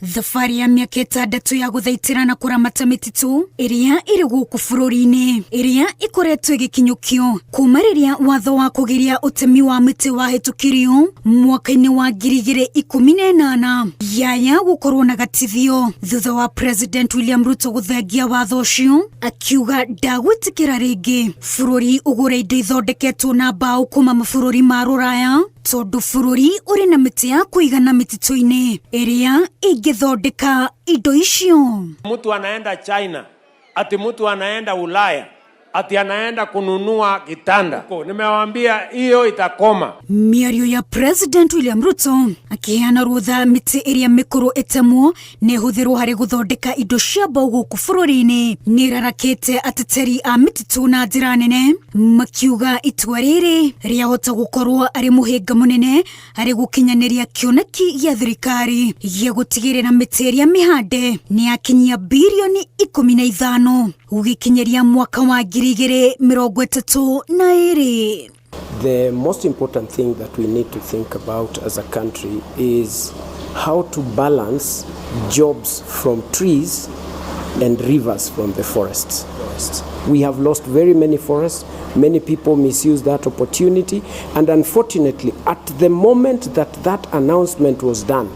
Thabarĩ ya mĩaka 6 ya gũthaitĩra na kũramata mĩtitũ ĩrĩa ĩrĩ gũkũ bũrũri-inĩ ĩrĩa ĩkoretwo ĩgĩkinyũkio kuma rĩrĩa watho wa kũgiria ũtemi wa mĩtĩ wahĩtũkirio mwaka-inĩ wa 2018 yaya gũkorwo na gatithio thutha wa President William Ruto gũthengia watho ũcio akiuga ndagwĩtĩkĩra rĩngĩ bũrũri ũgũre indo ithondeketwo na mbaũ kuma mabũrũri ma rũraya tondu bũrũri ũrĩ na mĩtĩ ya kũigana mĩtitũ-inĩ ĩrĩa ingĩthondeka indo icio. Mtu anaenda China, ati mtu anaenda Ulaya, ati anaenda kununua kitanda. Nimewaambia hiyo itakoma. Mĩario ya President William Ruto akiheana rũtha mĩtĩ ĩrĩa mĩkũrũ ĩtemwo nĩ ĩhũthĩrwo harĩ gũthondeka indo cia mbaũ gũkũ bũrũri-inĩ nĩ ĩrarakĩte ateteri a mĩtitũ na njĩra nene, makiuga itua rĩrĩ rĩahota gũkorwo arĩ mũhĩnga mũnene harĩ gũkinyanĩria kĩoneki gĩa thirikari gĩa gũtigĩrĩra mĩtĩ ĩrĩa mĩhande nĩ yakinyia birioni 15 gũgĩkinyeria mwaka wa 2032. The most important thing that we need to think about as a country is how to balance jobs from trees and rivers from the forests. We have lost very many forests. Many people misuse that opportunity. And unfortunately, at the moment that that announcement was done,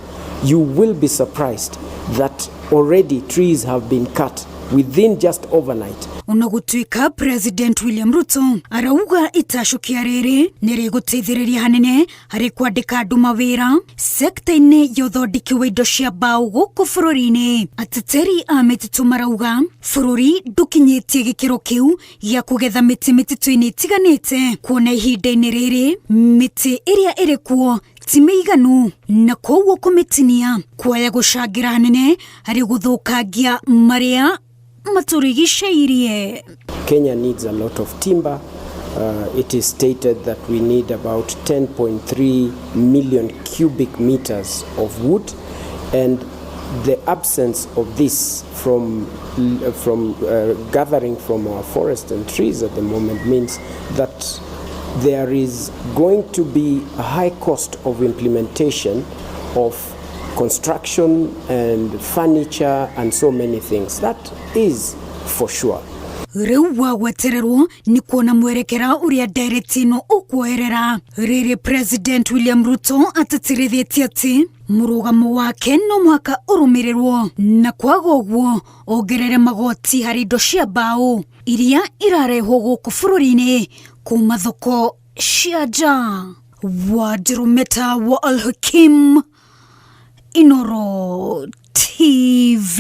you will be surprised that already trees have been cut within just overnight. Ona gũtuĩka President William Ruto arauga itacokia rĩrĩ nĩ rĩgũteithĩrĩria hanene harĩ kwandĩka andũ mawĩra sekta-inĩ ya ũthondeki wa indo cia mbaũ gũkũ bũrũri-inĩ. Ateteri a mĩtitũ marauga bũrũri ndũkinyĩtie gĩkĩro kĩu gĩa kũgetha mĩtĩ mĩtitũ-inĩ ĩtiganĩte, kuona ihinda-inĩ rĩrĩ mĩtĩ ĩrĩa ĩrĩ kuo ti mĩiganu na koguo kũmĩtinia kuoya gũcangĩra hanene harĩ gũthũkangia marĩa maturigicĩirie. Kenya needs a lot of timber. It is stated that we need about 10.3 million cubic meters of wood, and the absence of this from gathering from our forests and trees at the moment means that there is going to be a high cost of implementation of construction and furniture and so many things. That is for sure. Rĩu wagwetererwo nĩ kuona mwerekera ũrĩa Ndereti ĩno ũkuoerera. Rĩrĩ President William Ruto atatĩrithĩtie atĩ mũrũgamo wake no mũhaka ũrũmĩrĩrwo na kwaga ũguo ongerere magoti harĩ indo cia mbaũ iria irarehwo gũkũ bũrũri-inĩ kuma thoko cia nja. Wadirumeta wa Al-Hakim, Inoro TV.